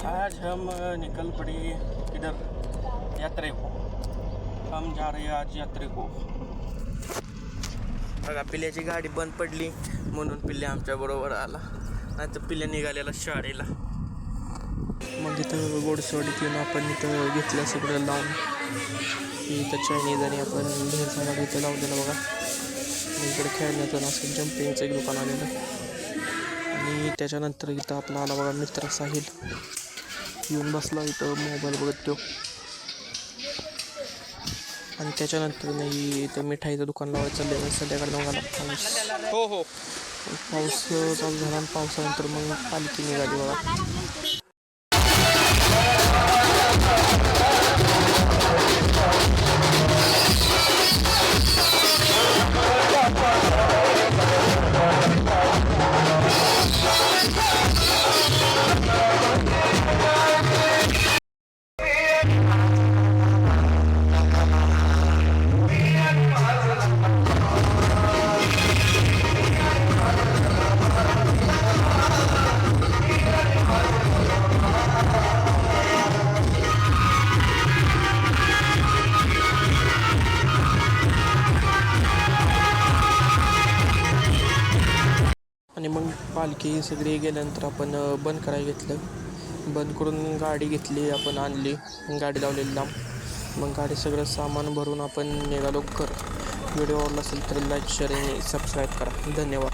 आज हम निकल पड़े इधर यात्रे को। हम जा रहे हैं आज यात्रे को। बघा पिल्याची गाडी बंद पडली म्हणून पिल्ल्या आमच्या बरोबर आला, नाही तर पिल्ल्या निघालेला शाळेला. मग इथं गोडसवाडीत येऊन आपण इथं घेतलं सगळं लावून. इथं चायनीज आणि आपण भेळचा इथं लावलेलं बघा. इकडे खेळण्याचं असं जम्पिंगचं एक दुकान आलेलं. आणि त्याच्यानंतर इथं आपला आला बघा मित्र साहिल, येऊन बसला इथं मोबाईल बघत तो. आणि त्याच्यानंतर नाही इथं मिठाईचं दुकान लावायचं चाललं. संध्याकाळी मग आला पाऊस. हो पाऊस चालू झाला आणि पावसानंतर मग पालखी निघाली बघा. आणि मग पालखी सगळी गेल्यानंतर आपण बंद करायला घेतलं. बंद करून गाडी घेतली, आपण आणली, गाडी लावलेली लांब. मग गाडी सगळं सामान भरून आपण निघालो घर. व्हिडिओ आवडला असेल तर लाईक, शेअर आणि सबस्क्राईब करा. धन्यवाद.